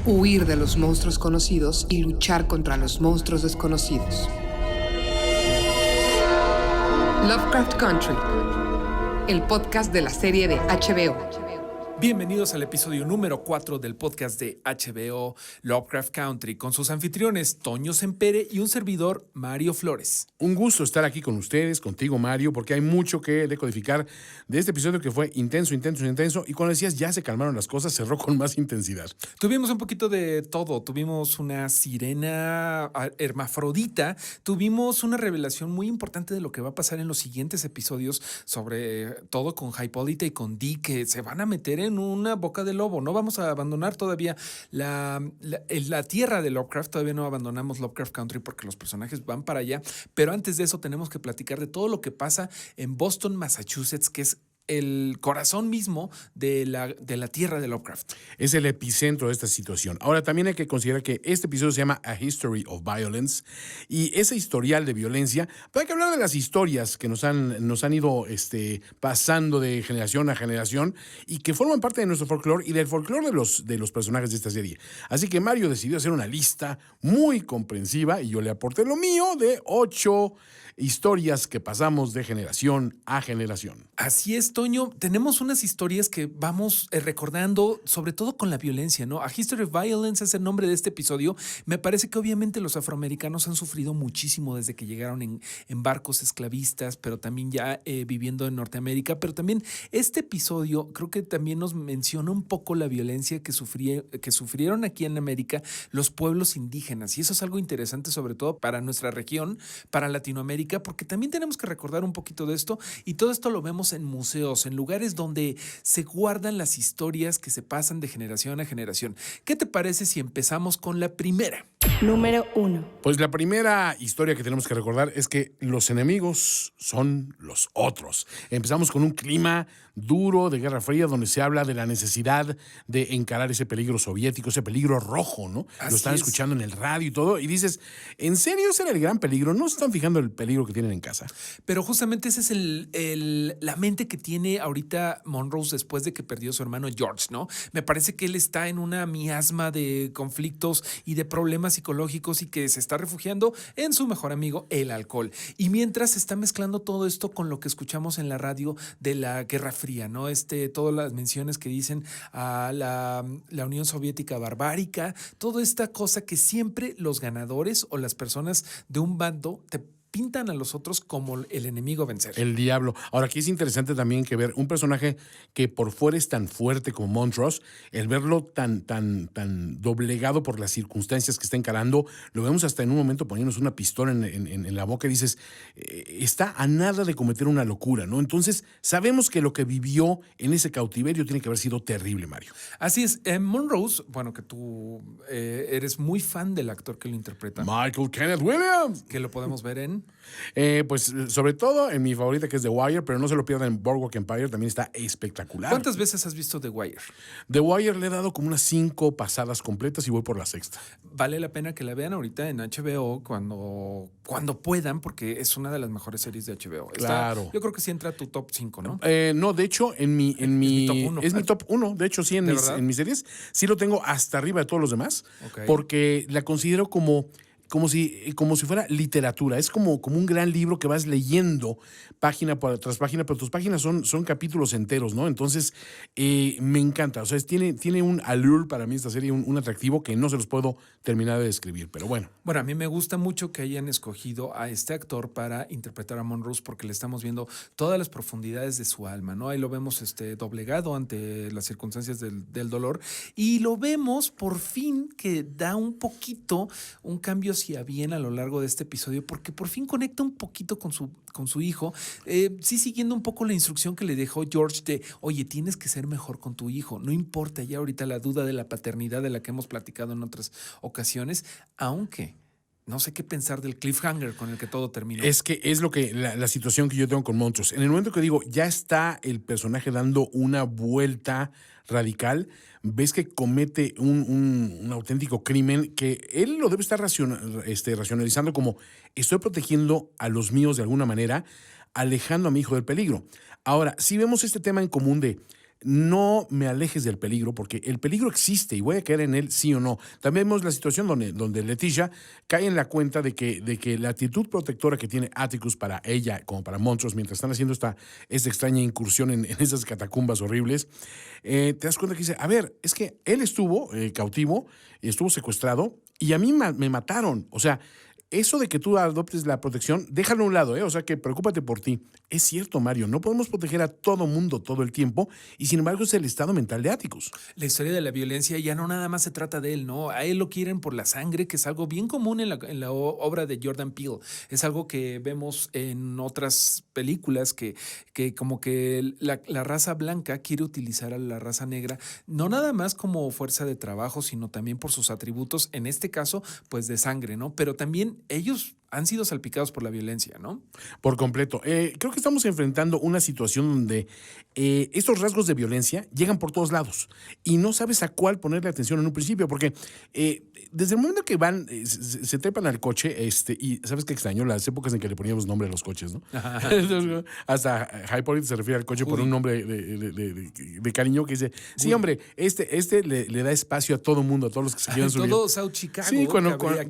Huir de los monstruos conocidos y luchar contra los monstruos desconocidos. Lovecraft Country, el podcast de la serie de HBO. Bienvenidos al episodio número 4 del podcast de HBO Lovecraft Country con sus anfitriones Toño Sempere y un servidor Mario Flores. Un gusto estar aquí con ustedes, contigo Mario, porque hay mucho que decodificar de este episodio que fue intenso y cuando decías ya se calmaron las cosas, cerró con más intensidad. Tuvimos un poquito de todo, tuvimos una sirena hermafrodita, tuvimos una revelación muy importante de lo que va a pasar en los siguientes episodios, sobre todo con Hippolyta y con Dee, que se van a meter en una boca de lobo. No vamos a abandonar todavía la tierra de Lovecraft, todavía no abandonamos Lovecraft Country porque los personajes van para allá, pero antes de eso tenemos que platicar de todo lo que pasa en Boston, Massachusetts, que es el corazón mismo de la tierra de Lovecraft. Es el epicentro de esta situación. Ahora, también hay que considerar que este episodio se llama A History of Violence, y ese historial de violencia, pues hay que hablar de las historias que nos han ido pasando de generación a generación y que forman parte de nuestro folclore y del folclore de los personajes de esta serie. Así que Mario decidió hacer una lista muy comprensiva y yo le aporté lo mío de 8 historias que pasamos de generación a generación. Así es, Toño. Tenemos unas historias que vamos recordando, sobre todo con la violencia, ¿no? A History of Violence es el nombre de este episodio. Me parece que obviamente los afroamericanos han sufrido muchísimo desde que llegaron en barcos esclavistas, pero también ya viviendo en Norteamérica. Pero también este episodio creo que también nos menciona un poco la violencia que sufrieron aquí en América los pueblos indígenas. Y eso es algo interesante, sobre todo para nuestra región, para Latinoamérica, porque también tenemos que recordar un poquito de esto, y todo esto lo vemos en museos, en lugares donde se guardan las historias que se pasan de generación a generación. ¿Qué te parece si empezamos con la primera? Número 1. Pues la primera historia que tenemos que recordar es que los enemigos son los otros. Empezamos con un clima duro de Guerra Fría, donde se habla de la necesidad de encarar ese peligro soviético, ese peligro rojo, ¿no? Lo están escuchando en el radio y todo, y dices, ¿en serio ese era el gran peligro? ¿No se están fijando el peligro que tienen en casa? Pero justamente ese es la mente que tiene ahorita Monrose después de que perdió a su hermano George, ¿no? Me parece que él está en una miasma de conflictos y de problemas psicológicos y que se está refugiando en su mejor amigo, el alcohol. Y mientras se está mezclando todo esto con lo que escuchamos en la radio de la Guerra Fría, ¿no? Todas las menciones que dicen a la Unión Soviética barbárica, toda esta cosa que siempre los ganadores o las personas de un bando te pintan a los otros como el enemigo a vencer. El diablo. Ahora, aquí es interesante también que ver un personaje que por fuera es tan fuerte como Montrose, el verlo tan doblegado por las circunstancias que está encarando, lo vemos hasta en un momento poniéndose una pistola en la boca y dices, está a nada de cometer una locura, ¿no? Entonces, sabemos que lo que vivió en ese cautiverio tiene que haber sido terrible, Mario. Así es. Monrose, bueno, que tú eres muy fan del actor que lo interpreta. Michael Kenneth Williams. Que lo podemos ver en... Pues sobre todo en mi favorita, que es The Wire, pero no se lo pierdan, Boardwalk Empire también está espectacular. ¿Cuántas veces has visto The Wire? The Wire le he dado como unas 5 pasadas completas y voy por la 6ª. Vale la pena que la vean ahorita en HBO cuando puedan, porque es una de las mejores series de HBO. Claro. Yo creo que sí entra a tu top 5, ¿no? No, de hecho, en mi top 1. Es mi top 1. De hecho, sí, en mis series. Sí lo tengo hasta arriba de todos los demás. Okay. Porque la considero como si fuera literatura. Es como un gran libro que vas leyendo página tras página, pero tus páginas son capítulos enteros, ¿no? Entonces, me encanta. O sea, tiene un allure para mí esta serie, un atractivo que no se los puedo terminar de describir, pero bueno. Bueno, a mí me gusta mucho que hayan escogido a este actor para interpretar a Monrose, porque le estamos viendo todas las profundidades de su alma, ¿no? Ahí lo vemos doblegado ante las circunstancias del dolor, y lo vemos por fin que da un poquito un cambio hacia bien a lo largo de este episodio, porque por fin conecta un poquito con su hijo, sí siguiendo un poco la instrucción que le dejó George de, oye, tienes que ser mejor con tu hijo, no importa ya ahorita la duda de la paternidad de la que hemos platicado en otras ocasiones, aunque no sé qué pensar del cliffhanger con el que todo terminó. Es que es la situación que yo tengo con Montrose. En el momento que digo, ya está el personaje dando una vuelta radical, ves que comete un auténtico crimen que él lo debe estar racionalizando como, estoy protegiendo a los míos de alguna manera, alejando a mi hijo del peligro. Ahora, si vemos este tema en común de no me alejes del peligro, porque el peligro existe y voy a caer en él sí o no. También vemos la situación donde Leticia cae en la cuenta de que la actitud protectora que tiene Atticus para ella, como para Montrose, mientras están haciendo esta extraña incursión en esas catacumbas horribles, te das cuenta que dice, a ver, es que él estuvo cautivo, estuvo secuestrado y a mí me mataron. O sea, eso de que tú adoptes la protección, déjalo a un lado, ¿eh? O sea, que preocúpate por ti. Es cierto, Mario, no podemos proteger a todo mundo todo el tiempo y sin embargo es el estado mental de Atticus. La historia de la violencia ya no nada más se trata de él, ¿no? A él lo quieren por la sangre, que es algo bien común en la obra de Jordan Peele. Es algo que vemos en otras películas que como que la raza blanca quiere utilizar a la raza negra, no nada más como fuerza de trabajo, sino también por sus atributos, en este caso, pues de sangre, ¿no? Pero también ellos han sido salpicados por la violencia, ¿no? Por completo. Creo que estamos enfrentando una situación donde estos rasgos de violencia llegan por todos lados y no sabes a cuál ponerle atención en un principio, porque desde el momento que van, se trepan al coche, y ¿sabes qué extraño? Las épocas en que le poníamos nombre a los coches, ¿no? Entonces, hasta Hypolyte se refiere al coche por un nombre de cariño que dice, sí, hombre, este le da espacio a todo mundo, a todos los que se quieran subir. Todo South Chicago. Sí,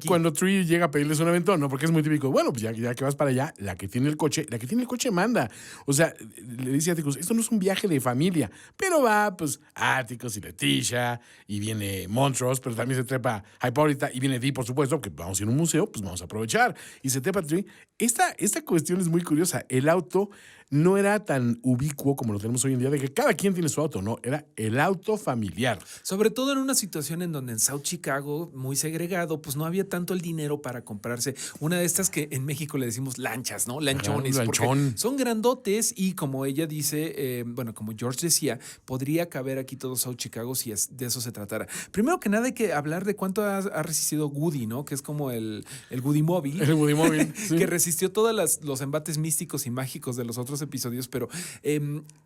cuando Tree llega a pedirles un aventón, ¿no? Porque es muy típico. Bueno, pues ya que vas para allá, la que tiene el coche manda. O sea, le dice a Atticus, esto no es un viaje de familia, pero va, pues, Atticus y Leticia, y viene Montrose, pero también se trepa Hipólita, y viene Dee, por supuesto, que vamos a ir a un museo, pues vamos a aprovechar. Y se trepa Tree. Esta cuestión es muy curiosa. El auto no era tan ubicuo como lo tenemos hoy en día, de que cada quien tiene su auto, ¿no? Era el auto familiar. Sobre todo en una situación en donde en South Chicago, muy segregado, pues no había tanto el dinero para comprarse una de estas que en México le decimos lanchas, ¿no? Lanchones. Lanchón. Son grandotes y como ella dice, como George decía, podría caber aquí todo South Chicago si de eso se tratara. Primero que nada hay que hablar de cuánto ha resistido Woody, ¿no? Que es como el Woody Móvil. El Woody Móvil, sí. Que resistió todos los embates místicos y mágicos de los otros episodios, pero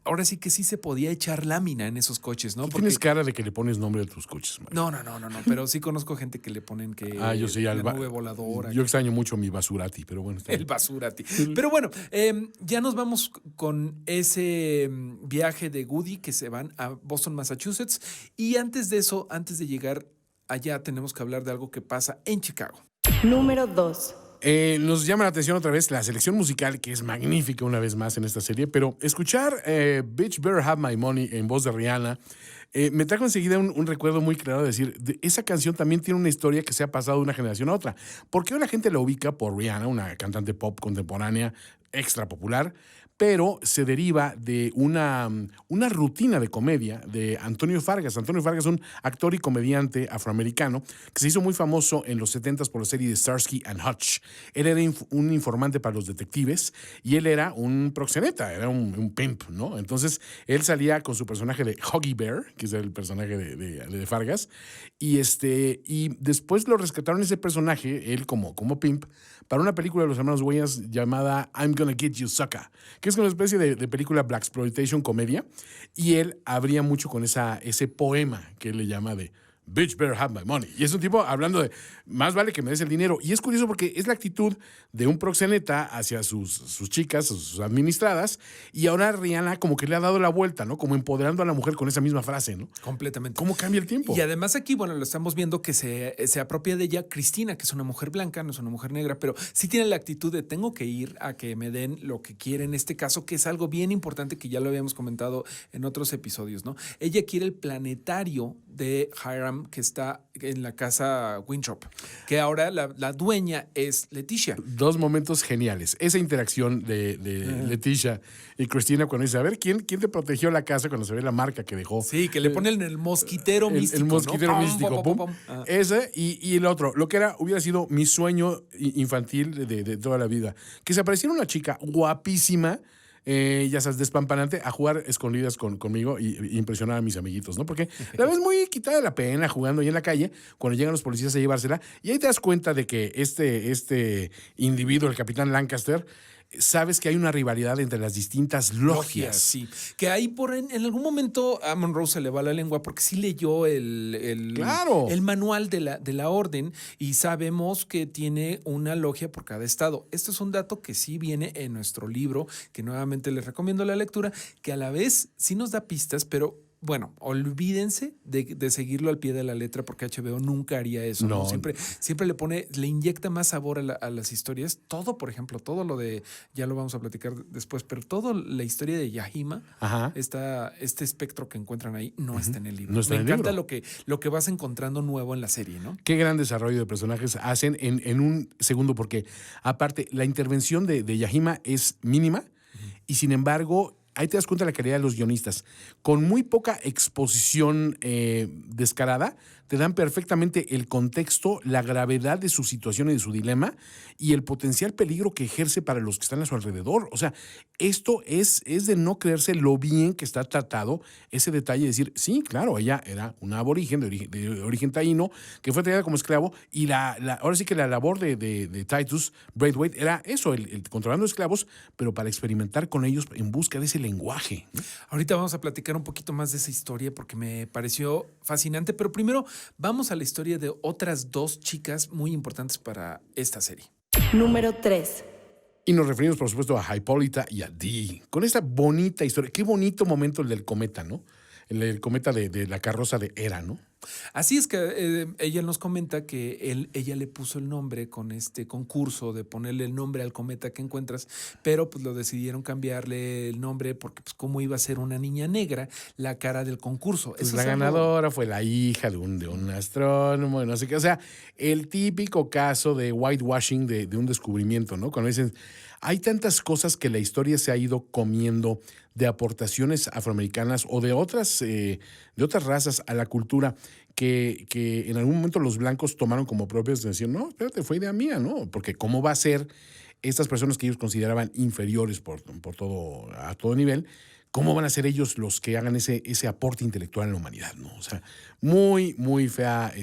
ahora sí que sí se podía echar lámina en esos coches, ¿no? Tú tienes cara de que le pones nombre a tus coches, Mario. No, pero sí conozco gente que le ponen que yo sí, la nube voladora. Yo extraño mucho mi Basurati, pero bueno. El Basurati. Pero bueno, ya nos vamos con ese viaje de Woody que se van a Boston, Massachusetts, y antes de eso, antes de llegar allá, tenemos que hablar de algo que pasa en Chicago. Número 2. Nos llama la atención otra vez la selección musical, que es magnífica una vez más en esta serie, pero escuchar Bitch Better Have My Money en voz de Rihanna me trajo enseguida un recuerdo muy claro de decir, esa canción también tiene una historia que se ha pasado de una generación a otra. Porque hoy la gente la ubica por Rihanna, una cantante pop contemporánea extra popular, pero se deriva de una rutina de comedia de Antonio Fargas. Antonio Fargas es un actor y comediante afroamericano que se hizo muy famoso en los 70s por la serie de Starsky and Hutch. Él era un informante para los detectives y él era un proxeneta, era un pimp, ¿no? Entonces, él salía con su personaje de Huggy Bear, que es el personaje de Fargas, y después lo rescataron ese personaje, él como pimp, para una película de los hermanos Wayans llamada I'm Gonna Get You Sucker, que es una especie de película blaxploitation comedia, y él abría mucho con ese poema que él le llama de Bitch better have my money. Y es un tipo hablando de más vale que me des el dinero. Y es curioso porque es la actitud de un proxeneta hacia sus chicas, sus administradas, y ahora Rihanna como que le ha dado la vuelta, ¿no? Como empoderando a la mujer con esa misma frase, ¿no? Completamente. ¿Cómo cambia el tiempo? Y además aquí, bueno, lo estamos viendo que se apropia de ella Cristina, que es una mujer blanca, no es una mujer negra, pero sí tiene la actitud de tengo que ir a que me den lo que quiere en este caso, que es algo bien importante que ya lo habíamos comentado en otros episodios, ¿no? Ella quiere el planetario de Hiram que está en la casa Winthrop, que ahora la dueña es Leticia. Dos momentos geniales. Esa interacción de Leticia y Cristina cuando dice, a ver, ¿quién te protegió la casa cuando se ve la marca que dejó? Sí, que le ponen el mosquitero místico. El mosquitero ¿no? místico. Pum. Ese y el otro, lo que hubiera sido mi sueño infantil de toda la vida. Que se apareciera una chica guapísima, ya sabes, despampanante, a jugar escondidas conmigo y impresionar a mis amiguitos, ¿no? Porque la ves muy quitada de la pena jugando ahí en la calle cuando llegan los policías a llevársela, y ahí te das cuenta de que este individuo, el capitán Lancaster, sabes que hay una rivalidad entre las distintas logias. Sí. Que ahí en algún momento a Monroe se le va la lengua porque sí leyó Claro. el manual de la orden y sabemos que tiene una logia por cada estado. Esto es un dato que sí viene en nuestro libro, que nuevamente les recomiendo la lectura, que a la vez sí nos da pistas, pero bueno, olvídense de seguirlo al pie de la letra porque HBO nunca haría eso. No. Siempre le inyecta más sabor a las historias. Todo, por ejemplo, todo lo de, ya lo vamos a platicar después, pero toda la historia de Yahima, este espectro que encuentran ahí, no está en el libro. No está Me en el encanta libro. lo que vas encontrando nuevo en la serie, ¿no? Qué gran desarrollo de personajes hacen en un segundo, porque aparte, la intervención de Yahima es mínima y sin embargo, ahí te das cuenta de la calidad de los guionistas. Con muy poca exposición descarada, te dan perfectamente el contexto, la gravedad de su situación y de su dilema y el potencial peligro que ejerce para los que están a su alrededor. O sea, esto es de no creerse lo bien que está tratado ese detalle de decir, sí, claro, ella era una aborigen de origen taíno que fue traída como esclavo y ahora sí que la labor de Titus Braithwaite era eso, el controlando esclavos, pero para experimentar con ellos en busca de ese lenguaje. Ahorita vamos a platicar un poquito más de esa historia porque me pareció fascinante, pero primero vamos a la historia de otras dos chicas muy importantes para esta serie. Número 3. Y nos referimos, por supuesto, a Hipólita y a Dee. Con esta bonita historia. Qué bonito momento el del cometa, ¿no? El cometa de la carroza de Hera, ¿no? Así es que ella nos comenta que ella le puso el nombre con este concurso de ponerle el nombre al cometa que encuentras, pero pues lo decidieron cambiarle el nombre porque pues cómo iba a ser una niña negra la cara del concurso. Pues la ganadora fue la hija de un astrónomo, no sé qué. O sea, el típico caso de whitewashing de un descubrimiento, ¿no? Cuando dicen, hay tantas cosas que la historia se ha ido comiendo de aportaciones afroamericanas o de otras razas a la cultura que en algún momento los blancos tomaron como propias y decían, no, espérate, fue idea mía, ¿no? Porque cómo va a ser estas personas que ellos consideraban inferiores a todo nivel, ¿cómo van a ser ellos los que hagan ese aporte intelectual en la humanidad, ¿no? O sea, muy, muy fea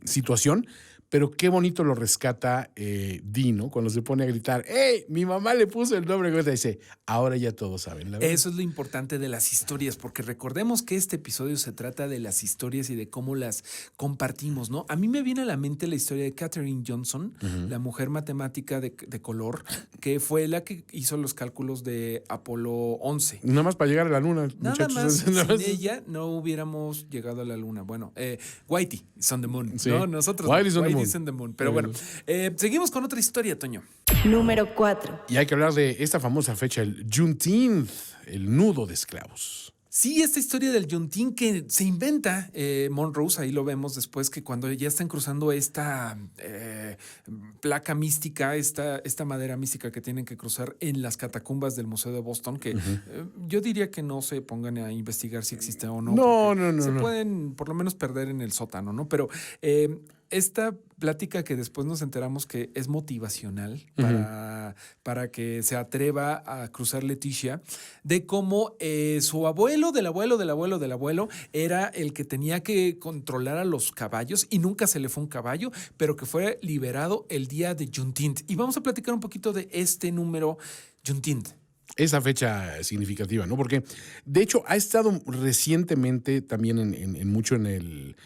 situación. Pero qué bonito lo rescata Dee, ¿no? Cuando se pone a gritar, ¡hey! Mi mamá le puso el nombre. Y dice, ahora ya todos saben. La verdad. Eso es lo importante de las historias, porque recordemos que este episodio se trata de las historias y de cómo las compartimos, ¿no? A mí me viene a la mente la historia de Katherine Johnson, la mujer matemática de color, que fue la que hizo los cálculos de Apolo 11. Nada más para llegar a la luna, Nada muchachos. más, sin ella no hubiéramos llegado a la luna. Bueno, Whitey is on the moon, sí. ¿no? Nosotros Whitey is on the moon. in the moon. Pero bueno, seguimos con otra historia, Toño. Número 4. Y hay que hablar de esta famosa fecha, el Juneteenth, el nudo de esclavos. Sí, esta historia del Juneteenth que se inventa Monroe, ahí lo vemos después, que cuando ya están cruzando esta placa mística, esta madera mística que tienen que cruzar en las catacumbas del Museo de Boston, que yo diría que no se pongan a investigar si existe o no. No. Se pueden por lo menos perder en el sótano, ¿no? Pero esta plática que después nos enteramos que es motivacional para que se atreva a cruzar Leticia, de cómo su abuelo del abuelo era el que tenía que controlar a los caballos y nunca se le fue un caballo, pero que fue liberado el día de Juneteenth. Y vamos a platicar un poquito de este número Juneteenth. Esa fecha significativa, ¿no? Porque, de hecho, ha estado recientemente también mucho en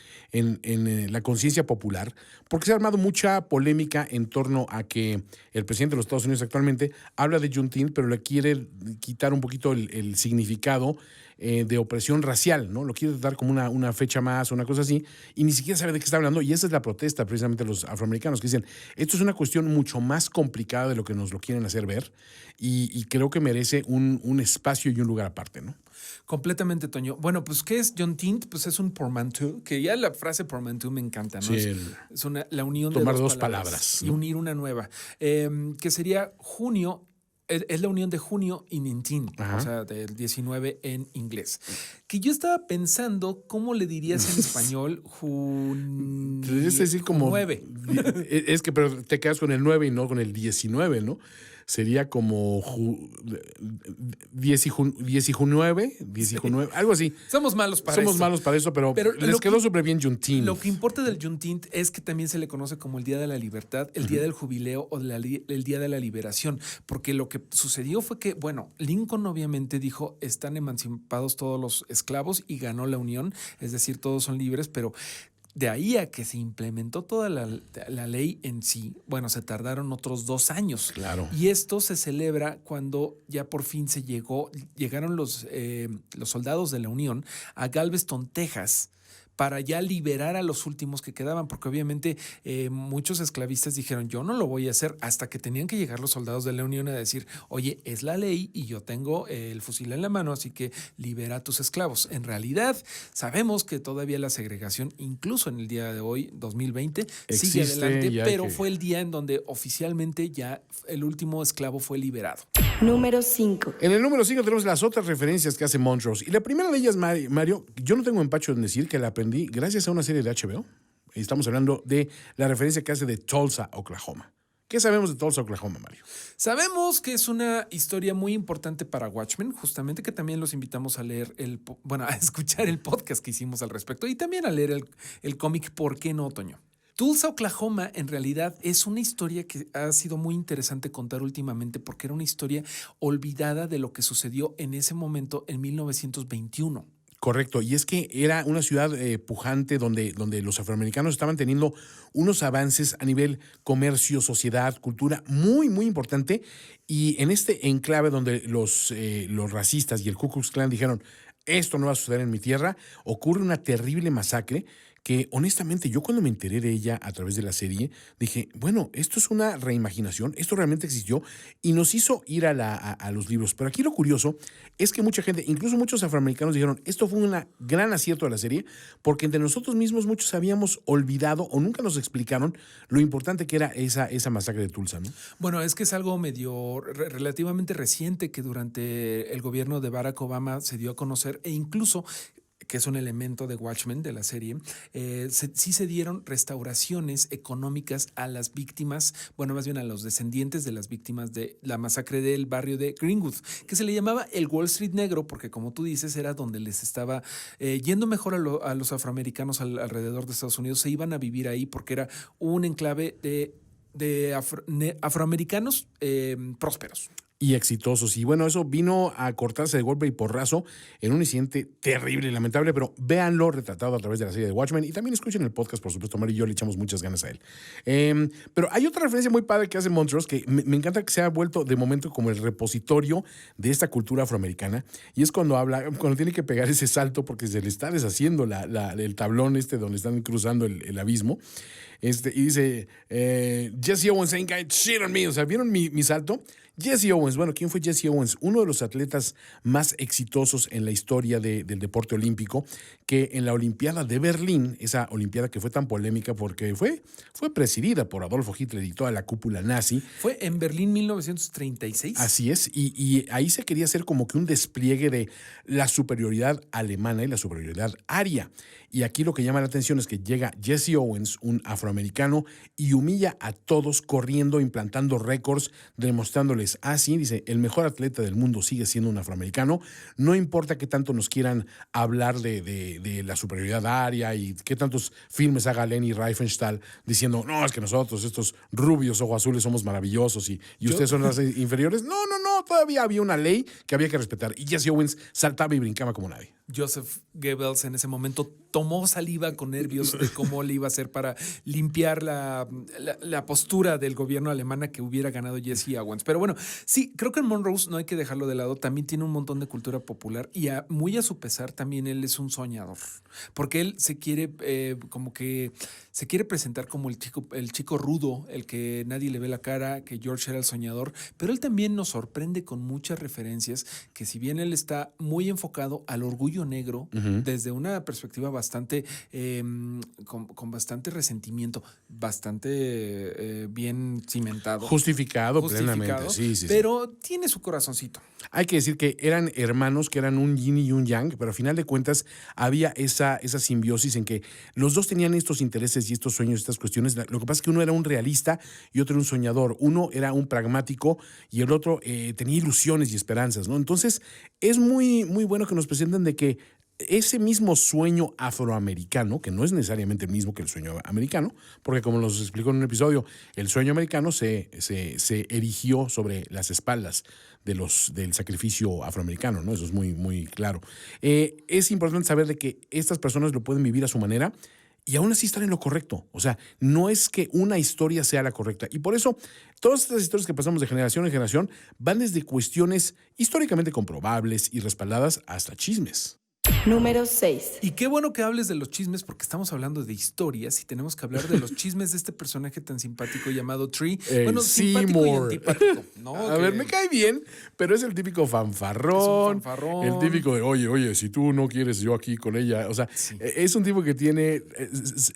la conciencia popular, porque se ha armado mucha polémica en torno a que el presidente de los Estados Unidos actualmente habla de Juneteenth, pero le quiere quitar un poquito el significado de opresión racial, ¿no? Lo quiere dar como una fecha más o una cosa así, y ni siquiera sabe de qué está hablando, y esa es la protesta precisamente de los afroamericanos, que dicen, esto es una cuestión mucho más complicada de lo que nos lo quieren hacer ver, y creo que merece un espacio y un lugar aparte, ¿no? Completamente, Toño. Bueno, pues, ¿qué es Juneteenth? Pues es un portmanteau, que ya la frase portmanteau me encanta, ¿no? Sí, es la unión tomar de dos palabras, y ¿no? unir una nueva, que sería junio. Es la unión de junio y 19, o sea, del 19 en inglés. Que yo estaba pensando, ¿cómo le dirías en español? Es decir, como 9. Es que pero te quedas con el 9 y no con el 19, ¿no? sería como 19, algo así. Somos malos para Somos eso. malos para eso, pero les quedó súper bien Juneteenth. Lo que importa del Juneteenth es que también se le conoce como el Día de la Libertad, el Día del Jubileo o el Día de la Liberación, porque lo que sucedió fue que, bueno, Lincoln obviamente dijo, están emancipados todos los esclavos y ganó la Unión, es decir, todos son libres, pero de ahí a que se implementó toda la ley en sí, bueno, se tardaron otros 2 años. Claro. Y esto se celebra cuando ya por fin llegaron los soldados de la Unión a Galveston, Texas, para ya liberar a los últimos que quedaban, porque obviamente muchos esclavistas dijeron, yo no lo voy a hacer, hasta que tenían que llegar los soldados de la Unión a decir, oye, es la ley y yo tengo el fusil en la mano, así que libera a tus esclavos. En realidad, sabemos que todavía la segregación, incluso en el día de hoy, 2020, sigue adelante, pero fue el día en donde oficialmente ya el último esclavo fue liberado. Número 5. En el número 5 tenemos las otras referencias que hace Montrose. Y la primera de ellas, Mario, yo no tengo empacho en decir que la aprendí gracias a una serie de HBO. Estamos hablando de la referencia que hace de Tulsa, Oklahoma. ¿Qué sabemos de Tulsa, Oklahoma, Mario? Sabemos que es una historia muy importante para Watchmen, justamente, que también los invitamos a leer a escuchar el podcast que hicimos al respecto y también a leer el cómic ¿Por qué no, Toño? Tulsa, Oklahoma, en realidad es una historia que ha sido muy interesante contar últimamente porque era una historia olvidada de lo que sucedió en ese momento en 1921. Correcto, y es que era una ciudad pujante donde los afroamericanos estaban teniendo unos avances a nivel comercio, sociedad, cultura muy, muy importante. Y en este enclave donde los racistas y el Ku Klux Klan dijeron, esto no va a suceder en mi tierra, ocurre una terrible masacre que honestamente yo cuando me enteré de ella a través de la serie dije, bueno, esto es una reimaginación, esto realmente existió y nos hizo ir a los libros. Pero aquí lo curioso es que mucha gente, incluso muchos afroamericanos dijeron, esto fue un gran acierto de la serie porque entre nosotros mismos muchos habíamos olvidado o nunca nos explicaron lo importante que era esa masacre de Tulsa, ¿no? Bueno, es que es algo medio relativamente reciente que durante el gobierno de Barack Obama se dio a conocer e incluso que es un elemento de Watchmen de la serie, sí se dieron restauraciones económicas a las víctimas, bueno, más bien a los descendientes de las víctimas de la masacre del barrio de Greenwood, que se le llamaba el Wall Street Negro, porque como tú dices, era donde les estaba yendo mejor a los afroamericanos alrededor de Estados Unidos, se iban a vivir ahí porque era un enclave de afroamericanos prósperos. Y exitosos. Y bueno, eso vino a cortarse de golpe y porrazo en un incidente terrible y lamentable, pero véanlo retratado a través de la serie de Watchmen y también escuchen el podcast, por supuesto. Mario y yo le echamos muchas ganas a él. Pero hay otra referencia muy padre que hace Montrose que me encanta, que se ha vuelto de momento como el repositorio de esta cultura afroamericana, y es cuando tiene que pegar ese salto porque se le está deshaciendo el tablón donde están cruzando el abismo. Y dice, Jesse Owens ain't got shit on me. O sea, ¿vieron mi salto? Jesse Owens, bueno, ¿quién fue Jesse Owens? Uno de los atletas más exitosos en la historia del deporte olímpico, que en la Olimpiada de Berlín, esa Olimpiada que fue tan polémica porque fue presidida por Adolfo Hitler y toda la cúpula nazi. Fue en Berlín 1936. Así es, y ahí se quería hacer como que un despliegue de la superioridad alemana y la superioridad aria. Y aquí lo que llama la atención es que llega Jesse Owens, un afroamericano, y humilla a todos corriendo, implantando récords, demostrándoles así, dice, el mejor atleta del mundo sigue siendo un afroamericano, no importa qué tanto nos quieran hablar de la superioridad aria y qué tantos filmes haga Leni Riefenstahl diciendo, no, es que nosotros, estos rubios ojos azules, somos maravillosos y ustedes son razas inferiores. No, todavía había una ley que había que respetar y Jesse Owens saltaba y brincaba como nadie. Joseph Goebbels en ese momento tomó saliva con nervios de cómo le iba a hacer para limpiar la postura del gobierno alemán que hubiera ganado Jesse Owens. Pero bueno, sí, creo que en Montrose no hay que dejarlo de lado. También tiene un montón de cultura popular y muy a su pesar también él es un soñador. Porque él se quiere se quiere presentar como el chico rudo, el que nadie le ve la cara, que George era el soñador. Pero él también nos sorprende con muchas referencias que si bien él está muy enfocado al orgullo orgullo negro desde una perspectiva bastante, con bastante resentimiento, bastante bien cimentado. Justificado plenamente. Sí. Pero tiene su corazoncito. Hay que decir que eran hermanos, que eran un yin y un yang, pero a final de cuentas había esa simbiosis en que los dos tenían estos intereses y estos sueños, estas cuestiones. Lo que pasa es que uno era un realista y otro era un soñador. Uno era un pragmático y el otro tenía ilusiones y esperanzas, ¿no? Entonces, es muy, muy bueno que nos presenten de que ese mismo sueño afroamericano, que no es necesariamente el mismo que el sueño americano, porque como nos explicó en un episodio, el sueño americano se erigió sobre las espaldas del sacrificio afroamericano, ¿no? Eso es muy, muy claro. Es importante saber de que estas personas lo pueden vivir a su manera y aún así están en lo correcto. O sea, no es que una historia sea la correcta. Y por eso, todas estas historias que pasamos de generación en generación van desde cuestiones históricamente comprobables y respaldadas hasta chismes. Número 6. Y qué bueno que hables de los chismes porque estamos hablando de historias y tenemos que hablar de los chismes de este personaje tan simpático llamado Tree. Bueno, simpático y antipático, ¿no? A ver, me cae bien, pero es el típico fanfarrón. El típico de, oye, si tú no quieres, yo aquí con ella. O sea, es un tipo que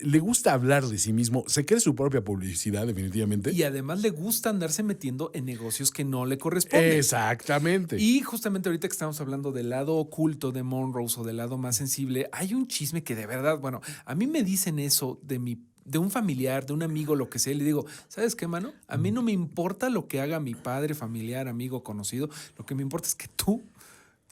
le gusta hablar de sí mismo, se cree su propia publicidad, definitivamente. Y además le gusta andarse metiendo en negocios que no le corresponden. Exactamente. Y justamente ahorita que estamos hablando del lado oculto de Monrose o del lado más sensible, hay un chisme que de verdad, bueno, a mí me dicen eso de un familiar, de un amigo, lo que sea, y le digo, ¿sabes qué, mano? A mí no me importa lo que haga mi padre, familiar, amigo, conocido, lo que me importa es que tú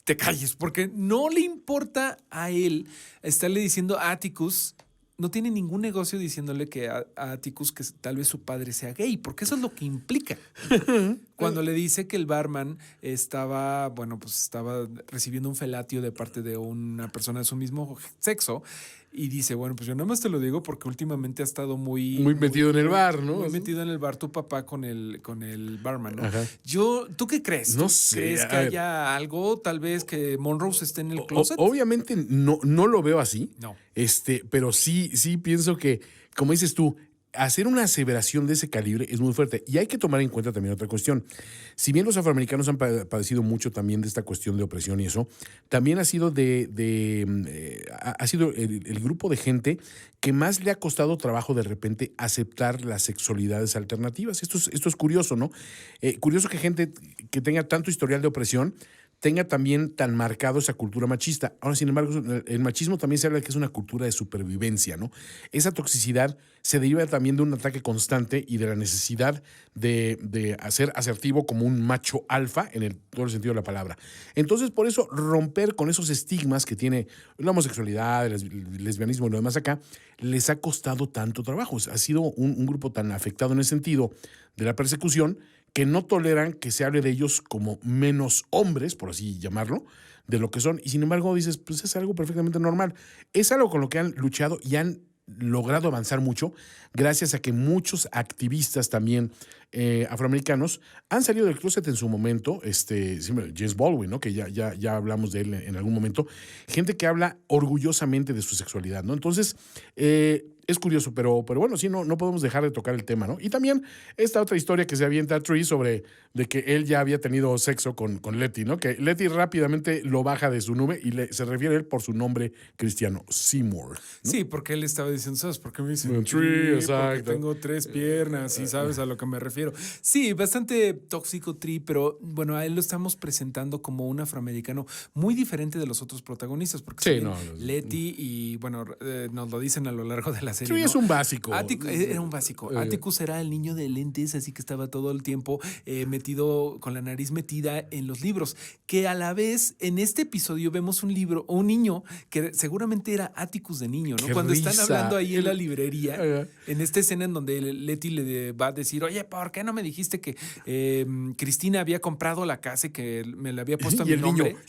te calles, porque no le importa a él estarle diciendo a Atticus. No tiene ningún negocio diciéndole que a Atticus que tal vez su padre sea gay, porque eso es lo que implica. Cuando le dice que el barman estaba recibiendo un felatio de parte de una persona de su mismo sexo y dice, bueno, pues yo nada más te lo digo porque últimamente ha estado muy metido en el bar, ¿no? Muy metido en el bar tu papá con el barman, ¿no? Ajá. ¿Tú qué crees? No ¿Tú sé, crees que haya algo, tal vez que Monrose esté en el closet? Obviamente no lo veo así. No. Pero sí pienso que, como dices tú, hacer una aseveración de ese calibre es muy fuerte. Y hay que tomar en cuenta también otra cuestión. Si bien los afroamericanos han padecido mucho también de esta cuestión de opresión y eso, también ha sido ha sido el grupo de gente que más le ha costado trabajo de repente aceptar las sexualidades alternativas. Esto es curioso, ¿no? Curioso que gente que tenga tanto historial de opresión tenga también tan marcado esa cultura machista. Ahora, sin embargo, el machismo también se habla de que es una cultura de supervivencia, ¿no? Esa toxicidad se deriva también de un ataque constante y de la necesidad de ser asertivo como un macho alfa en todo el sentido de la palabra. Entonces, por eso, romper con esos estigmas que tiene la homosexualidad, el lesbianismo y lo demás acá, les ha costado tanto trabajo. Ha sido un grupo tan afectado en el sentido de la persecución que no toleran que se hable de ellos como menos hombres, por así llamarlo, de lo que son. Y sin embargo dices, pues es algo perfectamente normal. Es algo con lo que han luchado y han logrado avanzar mucho gracias a que muchos activistas también afroamericanos han salido del closet en su momento. James Baldwin, ¿no? Que ya hablamos de él en algún momento. Gente que habla orgullosamente de su sexualidad, ¿no? Entonces, es curioso, pero bueno, sí, no podemos dejar de tocar el tema, ¿no? Y también esta otra historia que se avienta a Tree sobre de que él ya había tenido sexo con Letty, ¿no? Que Letty rápidamente lo baja de su nube y se refiere a él por su nombre cristiano, Seymour, ¿no? Sí, porque él estaba diciendo, ¿sabes por qué me dicen Tree? Exacto. Porque tengo 3 piernas y sabes a lo que me refiero. Sí, bastante tóxico Tree, pero bueno, a él lo estamos presentando como un afroamericano muy diferente de los otros protagonistas, porque sí, Letty y bueno, nos lo dicen a lo largo de la serie. Sí, ¿no? Es un básico. Era un básico. Atticus era el niño de lentes, así que estaba todo el tiempo metido, con la nariz metida en los libros. Que a la vez, en este episodio vemos un niño que seguramente era Atticus de niño, ¿no? Qué Cuando risa. están hablando ahí en la librería, en esta escena en donde Letty le va a decir, oye, ¿por qué no me dijiste que Cristina había comprado la casa y que me la había puesto a mi nombre? Niño,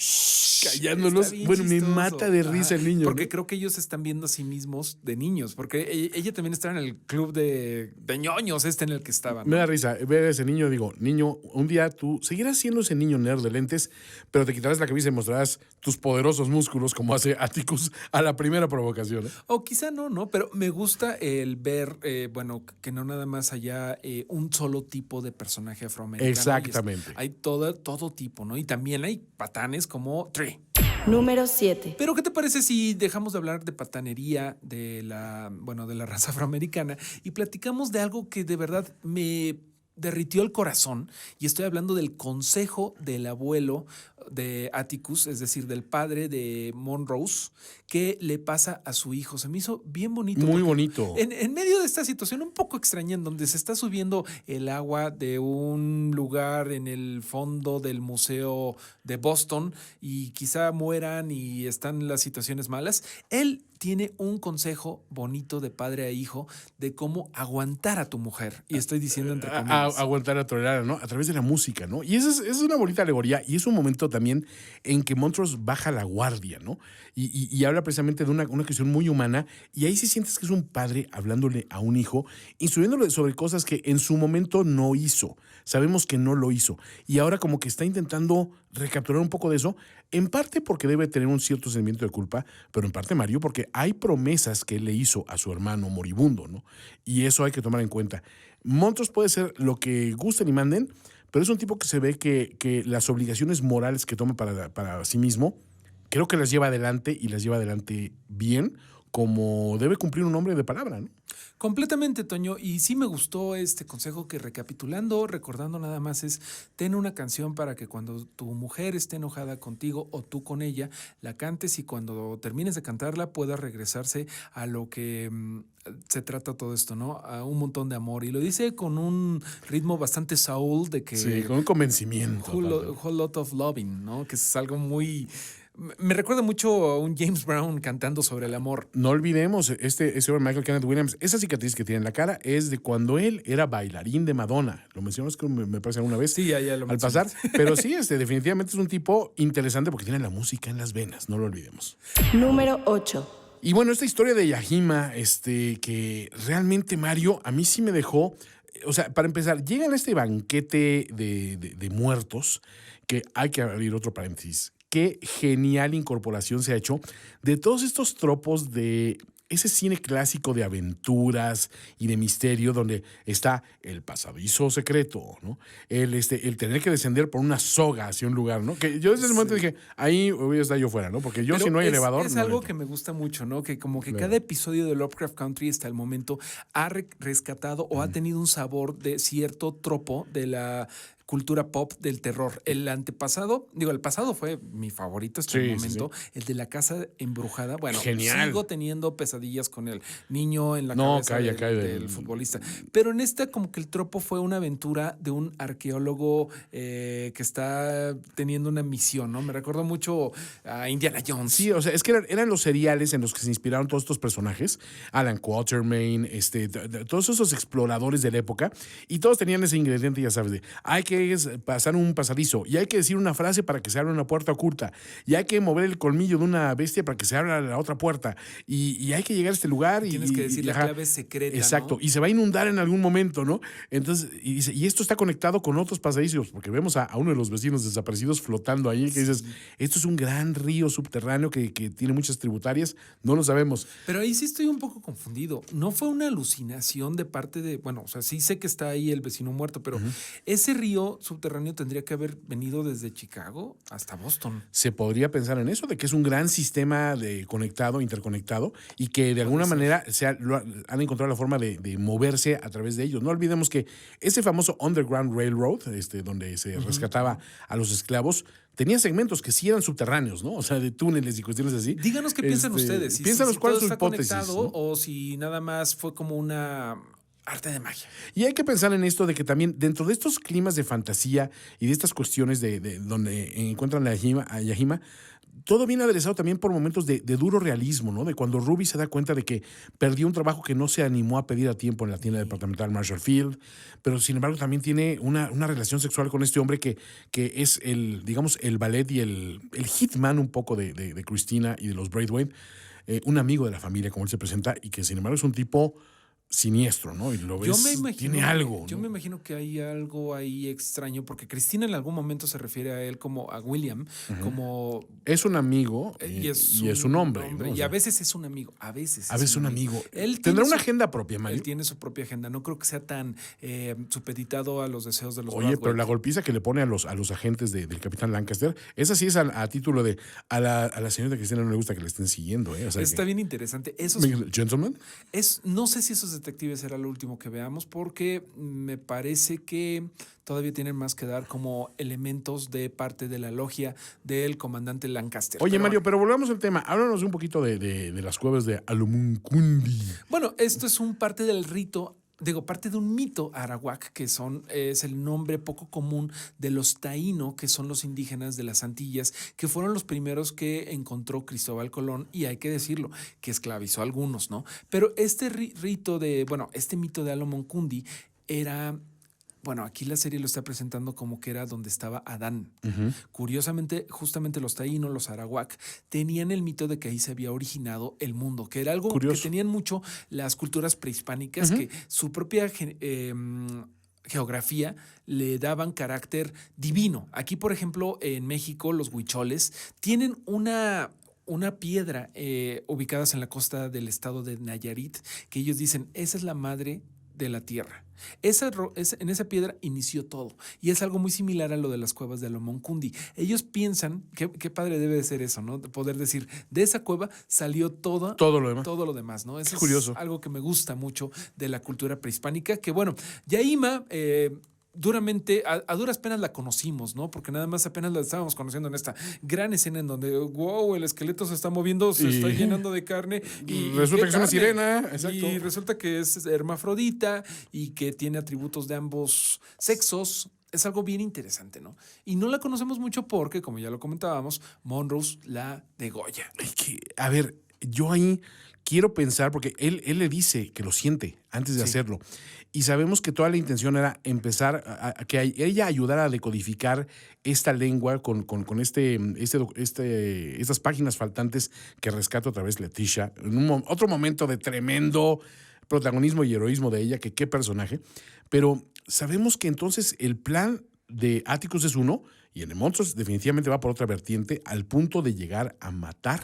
callándolos. Bueno, me mata de risa el niño. Porque ¿no? creo que ellos se están viendo a sí mismos de niños, porque ella también estaba en el club de ñoños en el que estaba, ¿no? Me da risa ver a ese niño. Digo, niño, un día tú seguirás siendo ese niño nerd de lentes, pero te quitarás la camisa y mostrarás tus poderosos músculos como hace Atticus a la primera provocación. O quizá no, pero me gusta el ver, que no nada más haya un solo tipo de personaje afroamericano. Exactamente. Hay todo tipo, ¿no? Y también hay patanes como Tree. Número 7. Pero ¿qué te parece si dejamos de hablar de patanería de la raza afroamericana y platicamos de algo que de verdad me derritió el corazón? Y estoy hablando del consejo del abuelo de Atticus, es decir, del padre de Monrose, que le pasa a su hijo. Se me hizo bien bonito. Muy bonito. En medio de esta situación un poco extraña, en donde se está subiendo el agua de un lugar en el fondo del museo de Boston y quizá mueran y están las situaciones malas, él tiene un consejo bonito de padre a hijo de cómo aguantar a tu mujer. Y estoy diciendo entre comillas. Aguantar, a tolerar, ¿no? A través de la música, ¿no? Y esa es una bonita alegoría y es un momento también en que Montrose baja la guardia, ¿no? Y habla precisamente de una cuestión muy humana y ahí sí sientes que es un padre hablándole a un hijo, instruyéndole sobre cosas que en su momento no hizo. Sabemos que no lo hizo. Y ahora como que está intentando recapturar un poco de eso, en parte porque debe tener un cierto sentimiento de culpa, pero en parte, Mario, porque hay promesas que él le hizo a su hermano moribundo, ¿no? Y eso hay que tomar en cuenta. Montrose puede ser lo que gusten y manden, pero es un tipo que se ve que las obligaciones morales que toma para sí mismo, creo que las lleva adelante y las lleva adelante bien, como debe cumplir un hombre de palabra, ¿no? Completamente, Toño. Y sí me gustó este consejo que, recapitulando, recordando nada más, es ten una canción para que cuando tu mujer esté enojada contigo o tú con ella, la cantes y cuando termines de cantarla pueda regresarse a lo que se trata todo esto, ¿no? A un montón de amor. Y lo dice con un ritmo bastante soul de que... Sí, con un convencimiento. Whole lot of loving, ¿no? Que es algo muy... Me recuerda mucho a un James Brown cantando sobre el amor. No olvidemos, ese hombre Michael Kenneth Williams, esa cicatriz que tiene en la cara es de cuando él era bailarín de Madonna. Lo mencionamos que me parece alguna vez Sí, ya lo al pasar. Pero sí, definitivamente es un tipo interesante porque tiene la música en las venas, no lo olvidemos. Número 8. Y bueno, esta historia de Yahima, que realmente, Mario, a mí sí me dejó. O sea, para empezar, llegan a este banquete de muertos, que hay que abrir otro paréntesis. Qué genial incorporación se ha hecho de todos estos tropos de ese cine clásico de aventuras y de misterio donde está el pasadizo secreto, ¿no? El tener que descender por una soga hacia un lugar, ¿no? Que yo desde ese momento dije, ahí voy a estar yo fuera, ¿no? Porque yo, Pero si no hay elevador. Es no algo entro. que me gusta mucho, ¿no? Que como que Claro. cada episodio de Lovecraft Country hasta el momento ha rescatado o ha tenido un sabor de cierto tropo de la cultura pop del terror. El pasado fue mi favorito hasta el momento, el de la casa embrujada. Bueno, Genial. sigo teniendo pesadillas con el niño en la No, cabeza calla, del futbolista. Pero en esta como que el tropo fue una aventura de un arqueólogo que está teniendo una misión, ¿no? Me recordó mucho a Indiana Jones. Sí, o sea, es que eran los seriales en los que se inspiraron todos estos personajes. Alan Quatermain, todos esos exploradores de la época. Y todos tenían ese ingrediente, ya sabes, de hay que pasar un pasadizo y hay que decir una frase para que se abra una puerta oculta y hay que mover el colmillo de una bestia para que se abra la otra puerta y hay que llegar a este lugar Tienes que decir la clave secreta, exacto, ¿no? y se va a inundar en algún momento, ¿no? Entonces, y dice, y esto está conectado con otros pasadizos, porque vemos a uno de los vecinos desaparecidos flotando ahí, que dices, esto es un gran río subterráneo que tiene muchas tributarias, no lo sabemos. Pero ahí sí estoy un poco confundido. No fue una alucinación de parte de, bueno, o sea, sí sé que está ahí el vecino muerto, pero ese río subterráneo tendría que haber venido desde Chicago hasta Boston. Se podría pensar en eso, de que es un gran sistema interconectado, y que de alguna manera han encontrado la forma de moverse a través de ellos. No olvidemos que ese famoso Underground Railroad, donde se rescataba a los esclavos, tenía segmentos que sí eran subterráneos, ¿no? O sea, de túneles y cuestiones así. Díganos qué piensan ustedes. Piénsanos cuál es todo su está hipótesis, conectado, ¿no? o si nada más fue como una arte de magia. Y hay que pensar en esto de que también dentro de estos climas de fantasía y de estas cuestiones de donde encuentran a Yahima, todo viene aderezado también por momentos de duro realismo, ¿no? De cuando Ruby se da cuenta de que perdió un trabajo que no se animó a pedir a tiempo en la tienda departamental Marshall Field, pero sin embargo también tiene una relación sexual con este hombre que es el ballet y el hitman un poco de Christina y de los Braithwaite, un amigo de la familia, como él se presenta, y que sin embargo es un tipo siniestro, ¿no? Y lo ves, tiene algo. Yo ¿no? me imagino que hay algo ahí extraño, porque Cristina en algún momento se refiere a él como a William, como... Es un amigo y es un hombre. ¿no? Y a veces es un amigo, a veces es un amigo. Él ¿Tendrá una su- agenda propia, Mario? Él tiene su propia agenda. No creo que sea tan supeditado a los deseos de los Oye, pero Broadway. la golpiza que le pone a los agentes del Capitán Lancaster, esa sí es a título de a la señorita Cristina no le gusta que le estén siguiendo. O sea, Está bien interesante. Gentleman. No sé si esos detectives será lo último que veamos, porque me parece que todavía tienen más que dar como elementos de parte de la logia del comandante Lancaster. Oye, Mario, pero volvamos al tema. Háblanos un poquito de las cuevas de Alumunkundi. Bueno, esto es parte del rito. Parte de un mito arawak, que es el nombre poco común de los taíno, que son los indígenas de las Antillas, que fueron los primeros que encontró Cristóbal Colón, y hay que decirlo, que esclavizó a algunos, ¿no? Pero este mito de Alumunkundi era... Bueno, aquí la serie lo está presentando como que era donde estaba Adán. Curiosamente, justamente los taínos, los arawak, tenían el mito de que ahí se había originado el mundo, que era algo Curioso. que tenían mucho las culturas prehispánicas, que su propia geografía le daban carácter divino. Aquí, por ejemplo, en México, los huicholes tienen una piedra ubicadas en la costa del estado de Nayarit, que ellos dicen, esa es la madre de la tierra. En esa piedra inició todo. Y es algo muy similar a lo de las cuevas de Alumunkundi. Ellos piensan, qué padre debe de ser eso, ¿no? Poder decir, de esa cueva salió todo lo demás, ¿no? Eso es curioso. algo que me gusta mucho de la cultura prehispánica, que bueno, Yaima... duramente, a duras penas la conocimos, ¿no? Porque nada más apenas la estábamos conociendo en esta gran escena en donde, wow, el esqueleto se está moviendo, se está llenando de carne. Y resulta ¿qué que es una carne? sirena, exacto. Y resulta que es hermafrodita y que tiene atributos de ambos sexos. Es algo bien interesante, ¿no? Y no la conocemos mucho porque, como ya lo comentábamos, Monrose la degolla. A ver, yo ahí quiero pensar, porque él le dice que lo siente antes de hacerlo. Y sabemos que toda la intención era empezar a que ella ayudara a decodificar esta lengua con estas páginas faltantes que rescata otra vez Leticia. En otro momento de tremendo protagonismo y heroísmo de ella, que qué personaje. Pero sabemos que entonces el plan de Atticus es uno, y en el Monstruos definitivamente va por otra vertiente, al punto de llegar a matar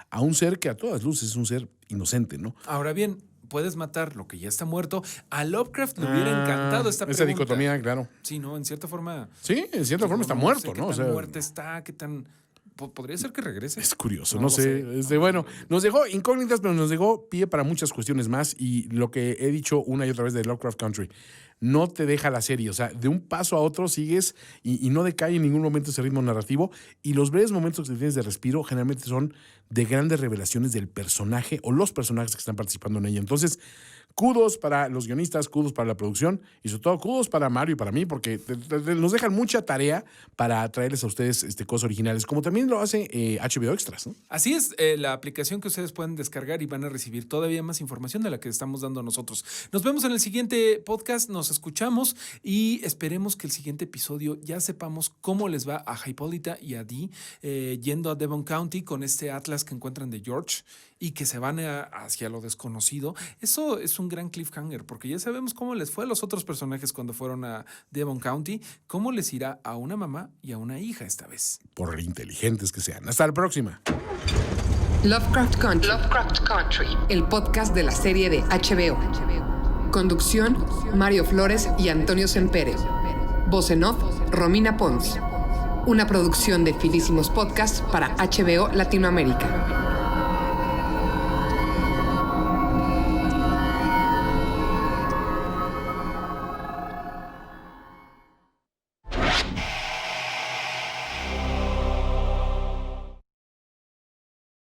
a un ser que a todas luces es un ser inocente, ¿no? Ahora bien, puedes matar lo que ya está muerto. A Lovecraft le hubiera encantado esta pregunta. Esa dicotomía, claro. Sí, ¿no? En cierta forma... Sí, en cierta forma está muerto, ¿no? ¿Qué tan muerto está? ¿Qué tan...? Podría ser que regrese. Es curioso, no sé. Bueno, nos dejó incógnitas, pero nos dejó pie para muchas cuestiones más. Y lo que he dicho una y otra vez de Lovecraft Country, no te deja la serie. O sea, de un paso a otro sigues y no decae en ningún momento ese ritmo narrativo. Y los breves momentos que tienes de respiro generalmente son de grandes revelaciones del personaje o los personajes que están participando en ella. Entonces, kudos para los guionistas, kudos para la producción y sobre todo kudos para Mario y para mí, porque nos dejan mucha tarea para traerles a ustedes cosas originales, como también lo hace HBO Extras, ¿no? Así es, la aplicación que ustedes pueden descargar y van a recibir todavía más información de la que estamos dando nosotros. Nos vemos en el siguiente podcast, nos escuchamos y esperemos que el siguiente episodio ya sepamos cómo les va a Hipólita y a Dee yendo a Devon County con este atlas que encuentran de George y que se van hacia lo desconocido. Eso es un gran cliffhanger, porque ya sabemos cómo les fue a los otros personajes cuando fueron a Devon County, cómo les irá a una mamá y a una hija esta vez. Por inteligentes que sean. Hasta la próxima. Lovecraft Country, el podcast de la serie de HBO. Conducción, Mario Flores y Antonio Sempere. Voz en off, Romina Pons. Una producción de Finísimos Podcast para HBO Latinoamérica.